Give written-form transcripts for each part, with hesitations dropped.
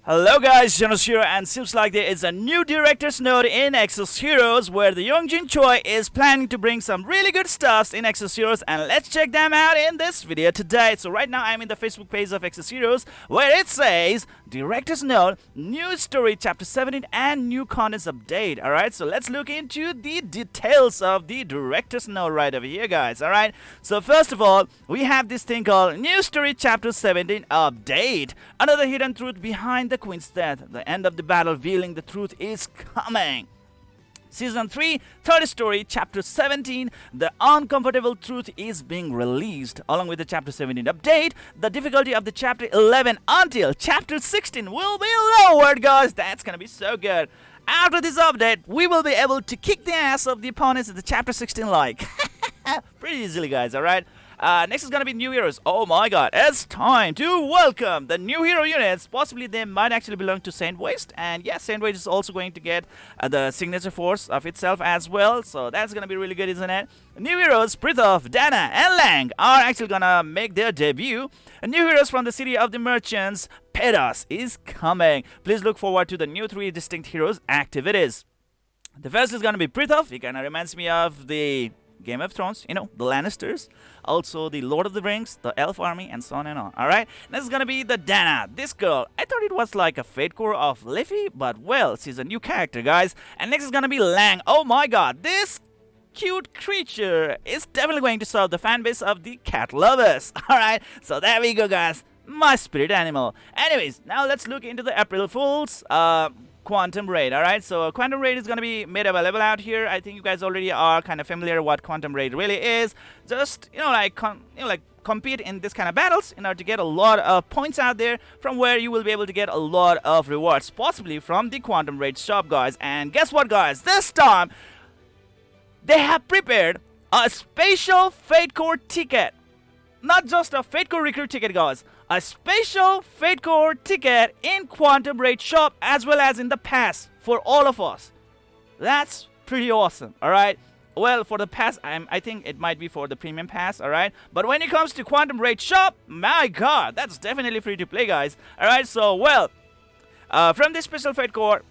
Hello guys, Zennosh here, and seems like there is a new director's note in Exos Heroes where the Youngjin Choi is planning to bring some really good stuffs in Exos Heroes, and let's check them out in this video today. So right now I'm in the Facebook page of Exos Heroes where it says director's note, new story chapter 17 and new contents update. Alright, so let's look into the details of the director's note right over here guys. Alright, so first of all we have this thing called new story chapter 17 update. Another hidden truth behind the queen's death. The end of the battle revealing the truth is coming. Season 3, third story, chapter 17, the uncomfortable truth is being released. Along with the chapter 17 update, the difficulty of the chapter 11 until chapter 16 will be lowered, guys. That's gonna be so good. After this update, we will be able to kick the ass of the opponents in the chapter 16 like. Pretty easily, guys, alright? Next is gonna be new heroes. Oh my god, it's time to welcome the new hero units. Possibly they might actually belong to Saint Waste, and yes, Saint Waste is also going to get the signature force of itself as well, so that's gonna be really good, isn't it? New heroes Prithov, Dana, and Lang are actually gonna make their debut. New heroes from the city of the merchants, Pedas, is coming. Please look forward to the new 3 distinct heroes activities. The first is gonna be Prithov. He kinda reminds me of the Game of Thrones, you know, the Lannisters, also the Lord of the Rings, the Elf Army, and so on and on. Alright, next is gonna be the Dana. This girl, I thought it was like a fate core of Liffy, but well, she's a new character, guys. And next is gonna be Lang. Oh my god, this cute creature is definitely going to serve the fan base of the cat lovers. Alright, so there we go, guys. My spirit animal. Anyways, now let's look into the April Fools. Quantum Raid. Alright, so Quantum Raid is going to be made available out here. I think you guys already are kind of familiar what Quantum Raid really is. Just, like compete in this kind of battles in order to get a lot of points out there, from where you will be able to get a lot of rewards, possibly from the Quantum Raid shop, guys. And guess what, guys? This time, they have prepared a special Fate Core ticket. Not just a Fate Core Recruit ticket, guys. A special Fate Core ticket in Quantum Raid shop as well as in the pass for all of us. That's pretty awesome, alright? Well, for the pass, I think it might be for the premium pass, alright? But when it comes to Quantum Raid shop, my god, that's definitely free to play, guys. Alright, so, well, from this special Fate Core,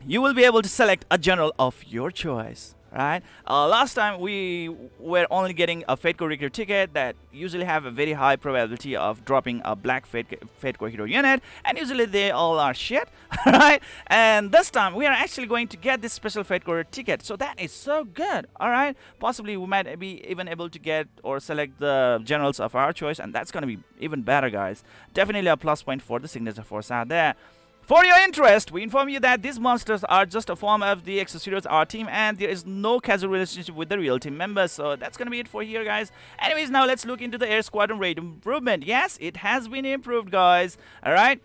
you will be able to select a general of your choice. Right? Last time we were only getting a Fate Core Recruit ticket that usually have a very high probability of dropping a black Fate Core hero unit, and usually they all are shit. Alright? And this time we are actually going to get this special Fate Core ticket, so that is so good. Alright? Possibly we might be even able to get or select the generals of our choice, and that's gonna be even better, guys. Definitely a plus point for the signature force out there. For your interest, we inform you that these monsters are just a form of the Exos Heroes, our team, and there is no casual relationship with the real team members. So that's gonna be it for here, guys. Anyways, now let's look into the Air Squadron raid improvement. Yes, it has been improved, guys. Alright.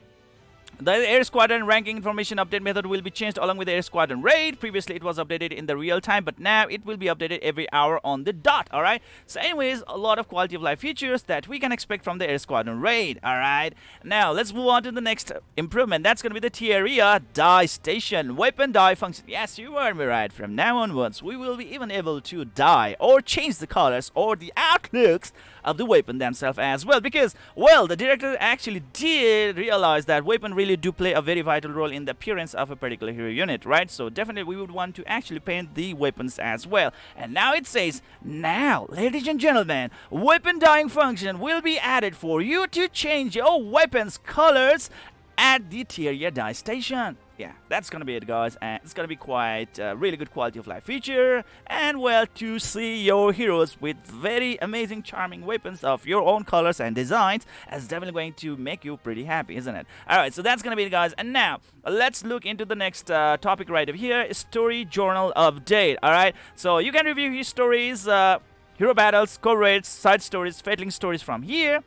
The Air Squadron ranking information update method will be changed along with the Air Squadron raid. Previously, it was updated in the real time, but now it will be updated every hour on the dot. Alright. So anyways, a lot of quality of life features that we can expect from the Air Squadron raid. Alright. Now, let's move on to the next improvement. That's going to be the Tieria Die Station. Weapon die function. Yes, you heard me right. From now onwards, we will be even able to dye or change the colors or the outlooks of the weapon themselves as well, because, well, the director actually did realize that weapon really do play a very vital role in the appearance of a particular hero unit, right? So definitely we would want to actually paint the weapons as well. And now it says, now, ladies and gentlemen, weapon dyeing function will be added for you to change your weapons colors at the Tieria Die Station. Yeah, that's gonna be it, guys, and it's gonna be quite a really good quality of life feature, and well, to see your heroes with very amazing charming weapons of your own colors and designs is definitely going to make you pretty happy, isn't it? Alright, so that's gonna be it, guys, and now let's look into the next topic right over here. Story journal update. Alright, so you can review his stories, hero battles, core raids, side stories, fateling stories from here.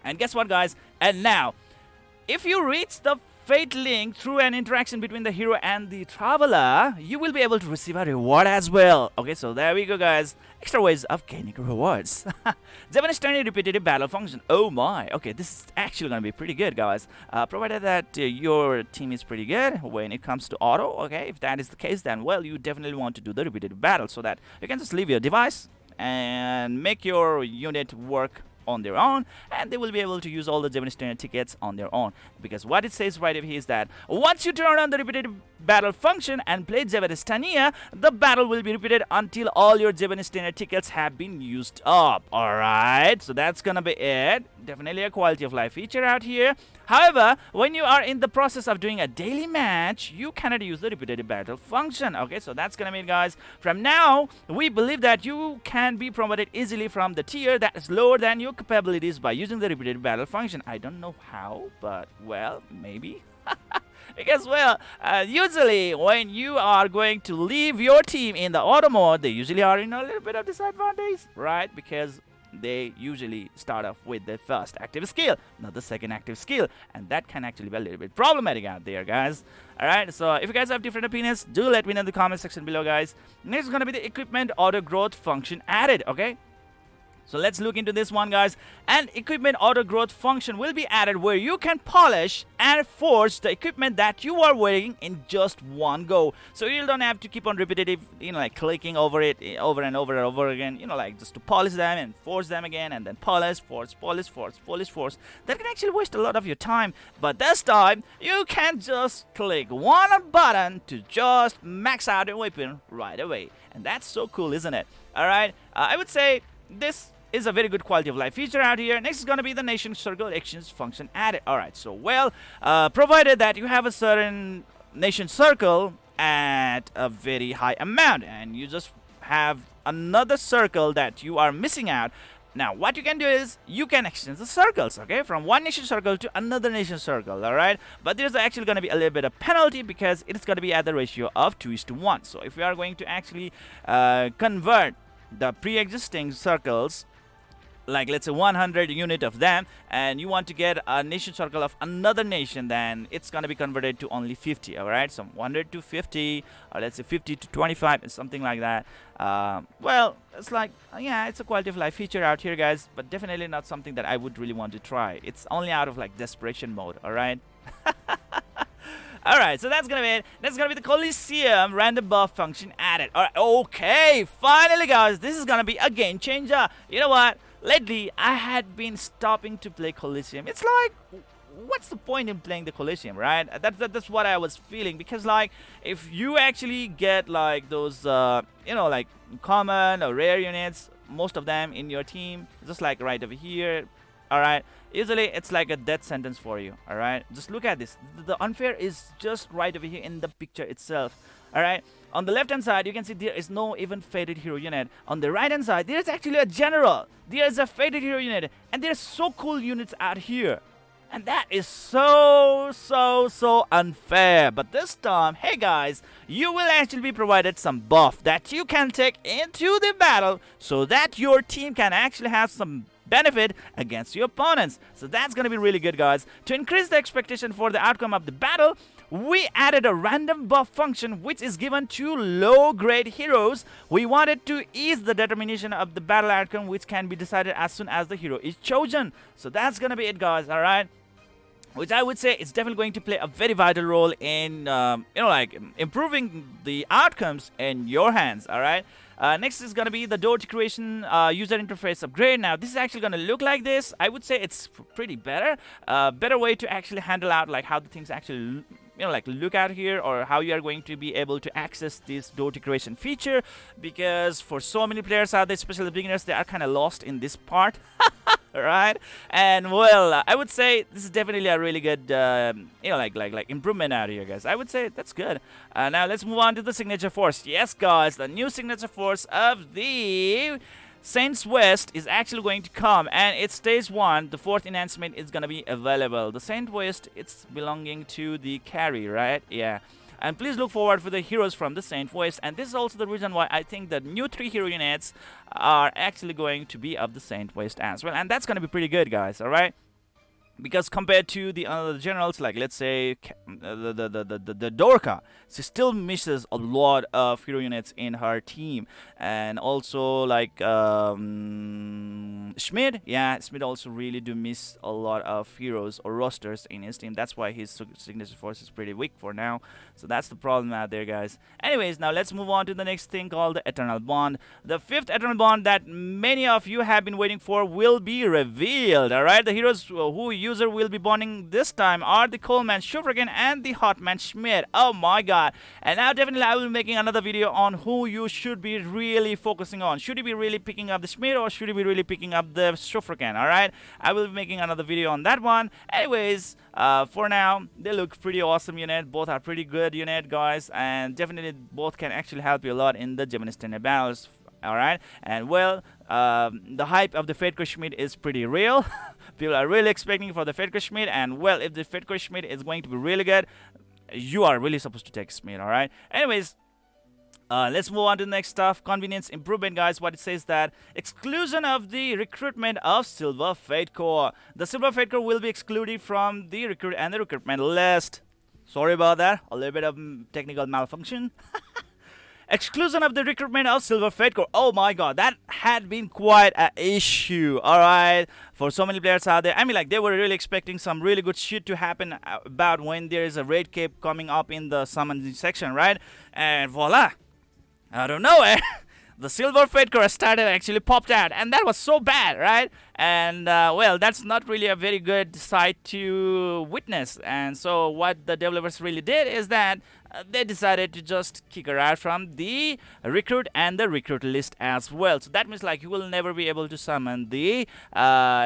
And guess what, guys? And now, if you reach the Fate link through an interaction between the hero and the traveler, you will be able to receive a reward as well. Okay, so there we go, guys. Extra ways of gaining rewards. Zebenstunier Repetitive battle function. Oh my. Okay, this is actually going to be pretty good, guys. Provided that your team is pretty good when it comes to auto. Okay, if that is the case, then well, you definitely want to do the repetitive battle so that you can just leave your device and make your unit work on their own, and they will be able to use all the Zebenstunier tickets on their own. Because what it says right over here is that once you turn on the repetitive battle function and play Zebenstunier, the battle will be repeated until all your Zebenstunier tickets have been used up. Alright, so that's gonna be it. Definitely a quality of life feature out here. However, when you are in the process of doing a daily match, you cannot use the repetitive battle function. Okay, so that's gonna mean, guys, from now we believe that you can be promoted easily from the tier that is lower than your capabilities by using the repetitive battle function. I don't know how, but well, maybe. Because, well, usually when you are going to leave your team in the auto mode, they usually are in a little bit of disadvantage, right? Because they usually start off with the first active skill, not the second active skill, and that can actually be a little bit problematic out there, guys. Alright, so if you guys have different opinions, do let me know in the comment section below, guys. Next is gonna be the equipment auto growth function added. Okay, so let's look into this one, guys. An equipment auto growth function will be added where you can polish and forge the equipment that you are wearing in just one go. So you don't have to keep on repetitive, like clicking over it over and over and over again, like just to polish them and forge them again, and then polish, forge, polish, forge, polish, forge. That can actually waste a lot of your time. But this time, you can just click one button to just max out your weapon right away. And that's so cool, isn't it? Alright, I would say this is a very good quality of life feature out here. Next is going to be the nation circle actions function added. Alright, so well, provided that you have a certain nation circle at a very high amount and you just have another circle that you are missing out. Now what you can do is you can exchange the circles, okay, from one nation circle to another nation circle. Alright, but there's actually going to be a little bit of penalty because it's going to be at the ratio of 2:1. So if we are going to actually convert the pre-existing circles, like let's say 100 unit of them, and you want to get a nation circle of another nation, then it's going to be converted to only 50. All right, so 100 to 50, or let's say 50 to 25, something like that. Well, it's like, yeah, it's a quality of life feature out here, guys, but definitely not something that I would really want to try. It's only out of like desperation mode. All right. Alright, so that's gonna be it. That's gonna be the Coliseum random buff function added. Alright, okay, finally, guys, this is gonna be a game changer. You know what? Lately, I had been stopping to play Coliseum. It's like, what's the point in playing the Coliseum, right? That's what I was feeling. Because, like, if you actually get, like, those, like, common or rare units, most of them in your team, just like right over here, alright, usually it's like a death sentence for you. Alright, just look at this. The unfair is just right over here in the picture itself. Alright, on the left hand side you can see there is no even faded hero unit. On the right hand side there is actually a general, there is a faded hero unit, and there's so cool units out here. And that is so unfair. But this time, hey guys, you will actually be provided some buff that you can take into the battle so that your team can actually have some benefit against your opponents. So that's gonna be really good, guys. To increase the expectation for the outcome of the battle, we added a random buff function which is given to low grade heroes. We wanted to ease the determination of the battle outcome, which can be decided as soon as the hero is chosen. So that's gonna be it, guys. Alright, which I would say is definitely going to play a very vital role in like improving the outcomes in your hands. Alright, next is going to be the door decoration user interface upgrade. Now this is actually going to look like this. I would say it's pretty better way to actually handle out like how the things actually like look out here, or how you are going to be able to access this door decoration feature, because for so many players out there, especially the beginners, they are kind of lost in this part. Right? And well, I would say this is definitely a really good like improvement out here, guys. I would say that's good. Now let's move on to the signature force. Yes, guys, the new signature force of the Saints West is actually going to come, and it's stage 1. The 4th enhancement is gonna be available. The Saint West, it's belonging to the carry, right? Yeah. And please look forward for the heroes from the Saint West. And this is also the reason why I think the new 3 hero units are actually going to be of the Saint West as well. And that's gonna be pretty good, guys. All right. Because compared to the other generals, like let's say the Dorka, she still misses a lot of hero units in her team, and also like Schmidt, yeah, Schmidt also really do miss a lot of heroes or rosters in his team. That's why his signature force is pretty weak for now. So that's the problem out there, guys. Anyways, now let's move on to the next thing called the Eternal Bond. The fifth Eternal Bond that many of you have been waiting for will be revealed. Alright, the heroes who user will be bonding this time are the Coleman Shufragan and the Hotman Schmidt. Oh my god. And now definitely I will be making another video on who you should be really focusing on. Should you be really picking up the Schmidt or should you be really picking up the Shufragan? Alright, I will be making another video on that one. Anyways, for now, they look pretty awesome unit. Both are pretty good unit, guys, and definitely both can actually help you a lot in the Zebenstunier battles. Alright, and well, the hype of the Fedko Schmidt is pretty real. People are really expecting for the Fedko Schmidt, and well, if the Fedko Schmidt is going to be really good, you are really supposed to take Schmidt. Alright, anyways, let's move on to the next stuff. Convenience improvement, guys. What it says that exclusion of the recruitment of Silver Fate Core. The Silver Fate Core will be excluded from the recruit and the recruitment list. Sorry about that. A little bit of technical malfunction. Exclusion of the recruitment of Silver Fate Core. Oh my god, that had been quite an issue. Alright, for so many players out there. I mean, like, they were really expecting some really good shit to happen about when there is a raid cape coming up in the summon section, right? And voila. Out of nowhere, the Silver Fate Core started actually popped out, and that was so bad, right? And well, that's not really a very good sight to witness. And so what the developers really did is that they decided to just kick her out from the recruit and the recruit list as well. So that means like you will never be able to summon the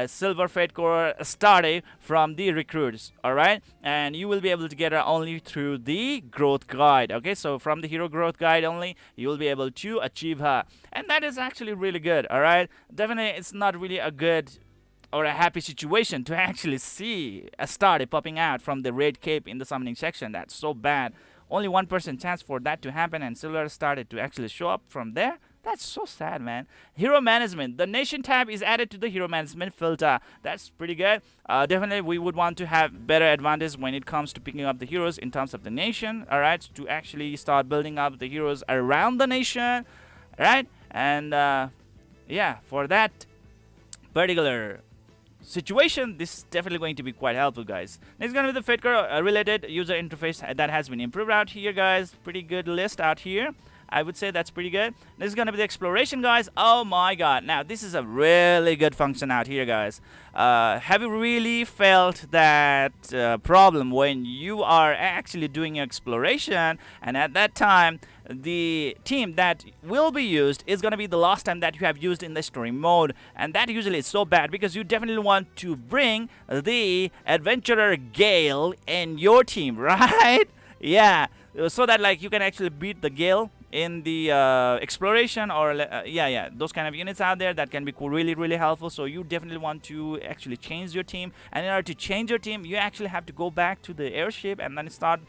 Silver Fate Core starter from the recruits, alright? And you will be able to get her only through the growth guide, okay? So from the hero growth guide only, you will be able to achieve her. And that is actually really good, alright? Definitely it's not really a good or a happy situation to actually see a starter popping out from the raid cape in the summoning section. That's so bad. Only 1% chance for that to happen, and Silver started to actually show up from there. That's so sad, man. Hero management. The nation tab is added to the hero management filter. That's pretty good. Definitely, we would want to have better advantage when it comes to picking up the heroes in terms of the nation. All right, to actually start building up the heroes around the nation. All right, and yeah, for that particular situation, this is definitely going to be quite helpful, guys. Next is going to be the Fate Core related user interface that has been improved out here, guys. Pretty good list out here. I would say that's pretty good. This is going to be the exploration, guys. Oh my god. Now, this is a really good function out here, guys. Have you really felt that problem when you are actually doing your exploration, and at that time, the team that will be used is going to be the last time that you have used in the story mode, and that usually is so bad because you definitely want to bring the adventurer Gale in your team, right? Yeah, so that like you can actually beat the Gale in the exploration, or yeah, those kind of units out there that can be really helpful. So you definitely want to actually change your team, and in order to change your team, you actually have to go back to the airship and then start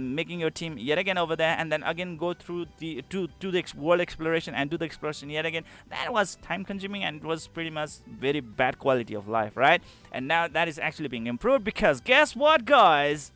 making your team yet again over there, and then again go through the to the world exploration and do the exploration yet again. That was time consuming, and it was pretty much very bad quality of life, right? And now that is actually being improved, because guess what, guys?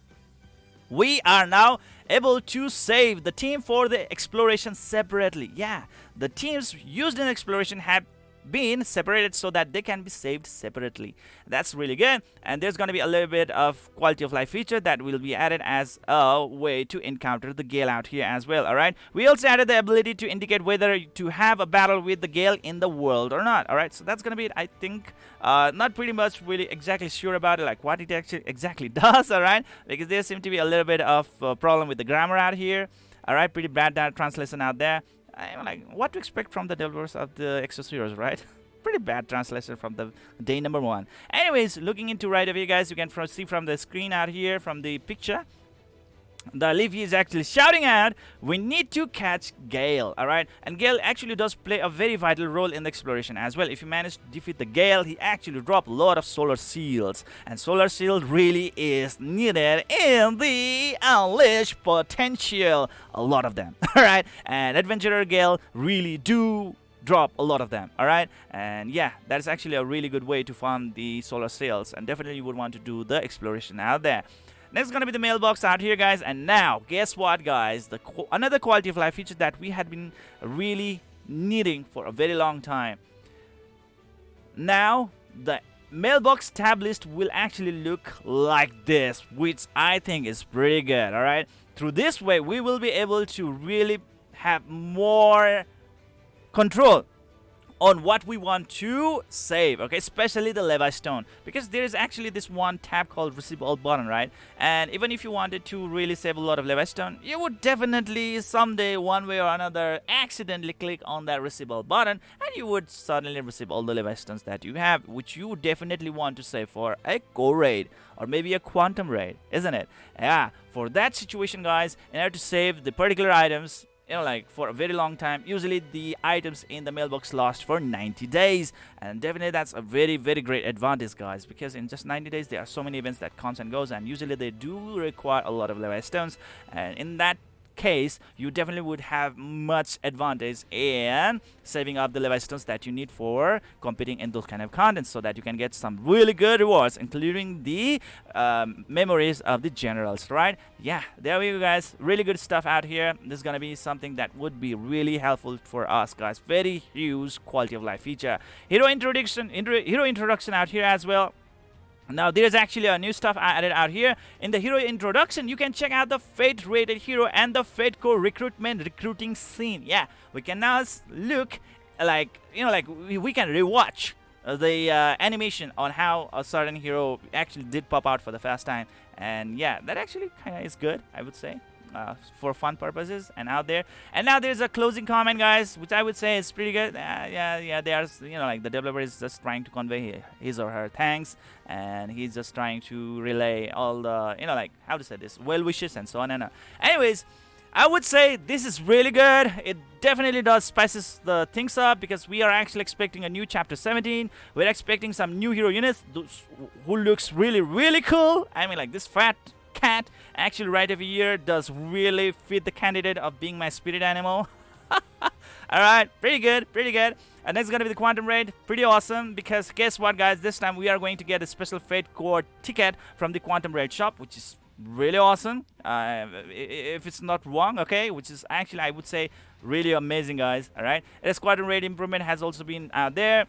We are now able to save the team for the exploration separately. Yeah, the teams used in exploration have been separated so that they can be saved separately. That's really good, and there's going to be a little bit of quality of life feature that will be added as a way to encounter the Gale out here as well. Alright, we also added the ability to indicate whether to have a battle with the Gale in the world or not. Alright, so that's going to be it, I think. Not pretty much really exactly sure about it, like what it actually exactly does. Alright, because there seems to be a little bit of problem with the grammar out here. Alright, pretty bad translation out there. I'm like, what to expect from the developers of the Exos heroes, right? Pretty bad translation from the day number 1. Anyways, looking into right away, guys, you can see from the screen out here, from the picture, the Leafy is actually shouting out, we need to catch Gale, alright? And Gale actually does play a very vital role in the exploration as well. If you manage to defeat the Gale, he actually drops a lot of solar seals. And solar seal really is needed in the unleashed potential. A lot of them, alright? And Adventurer Gale really do drop a lot of them, alright? And yeah, that is actually a really good way to farm the solar sails, and definitely you would want to do the exploration out there. Next is going to be the mailbox out here, guys. And now, guess what, guys? Another quality of life feature that we had been really needing for a very long time. now the mailbox tab list will actually look like this, which I think is pretty good. All right, through this way we will be able to really have more control on what we want to save, okay, especially the Levi Stone, because there is actually this one tab called receive all button, right? And even if you wanted to really save a lot of Levi Stone, you would definitely someday, one way or another, accidentally click on that receive all button, and you would suddenly receive all the Levi Stones that you have, which you would definitely want to save for a core raid or maybe a quantum raid, isn't it? Yeah, for that situation, guys, in order to save the particular items, you know, like for a very long time, usually the items in the mailbox last for 90 days, and definitely that's a very great advantage, guys, because in just 90 days there are so many events that comes and goes, and usually they do require a lot of Levi Stones, and in that case you definitely would have much advantage in saving up the Levi Stones that you need for competing in those kind of contents, so that you can get some really good rewards, including the memories of the generals, right? Yeah, there we go, guys. Really good stuff out here. This is gonna be something that would be really helpful for us, guys. Very huge quality of life feature. Hero introduction out here as well. Now there's actually a new stuff added out here. In the hero introduction, you can check out the Fate rated hero and the Fate core recruiting scene. Yeah, we can now look like, you know, like we can rewatch the animation on how a certain hero actually did pop out for the first time. And yeah, that actually kind of is good, I would say. For fun purposes and out there. And now there's a closing comment, guys, which I would say is pretty good. Yeah, they are, you know, like the developer is just trying to convey his or her thanks, and he's just trying to relay all the, you know, like how to say this, well wishes and so on. And anyways, I would say this is really good. It definitely does spices the things up, because we are actually expecting a new chapter 17. We're expecting some new hero units who looks really cool. I mean, like this fat cat actually right every year does really fit the candidate of being my spirit animal. Alright, pretty good. And next is gonna be the quantum raid. Pretty awesome, because guess what, guys, this time we are going to get a special Fate core ticket from the quantum raid shop, which is really awesome, if it's not wrong, okay, which is actually, I would say, really amazing, guys. Alright, a Squadron raid improvement has also been out there,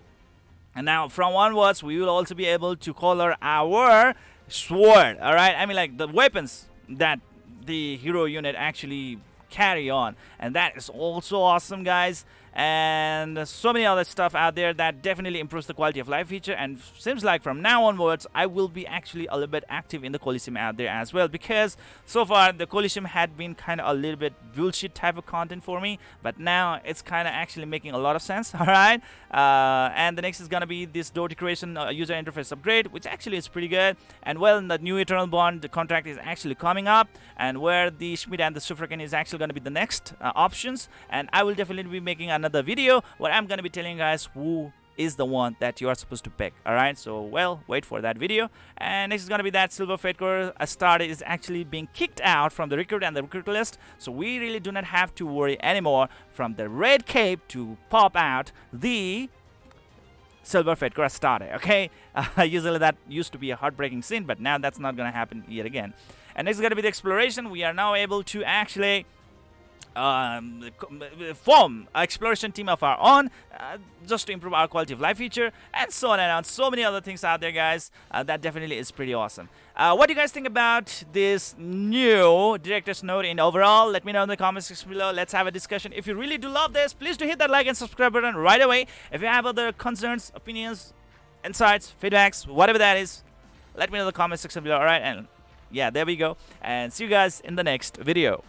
and now from onwards we will also be able to color our sword. All right, I mean, like the weapons that the hero unit actually carry on, and that is also awesome, guys. And so many other stuff out there that definitely improves the quality of life feature. And seems like from now onwards I will be actually a little bit active in the Coliseum out there as well, because so far the Coliseum had been kind of a little bit bullshit type of content for me, but now it's kind of actually making a lot of sense. All right, and the next is gonna be this door decoration user interface upgrade, which actually is pretty good. And well, the new Eternal Bond, the contract is actually coming up, and where the Schmidt and the Suffragan is actually going to be the next options, and I will definitely be making another video where I'm going to be telling you guys who is the one that you are supposed to pick. Alright, so well, wait for that video. And next is going to be that Silver Fate core starter is actually being kicked out from the recruit and the recruit list, so we really do not have to worry anymore from the red cape to pop out the Silver Fate core starter. Okay, usually that used to be a heartbreaking scene, but now that's not going to happen yet again. And next is going to be the exploration. We are now able to actually form an exploration team of our own, just to improve our quality of life feature, and so on and on. So many other things out there, guys. That definitely is pretty awesome. What do you guys think about this new director's note in overall? Let me know in the comments section below. Let's have a discussion. If you really do love this, please do hit that like and subscribe button right away. If you have other concerns, opinions, insights, feedbacks, whatever that is, let me know in the comments section below. Alright, and yeah, there we go. And see you guys in the next video.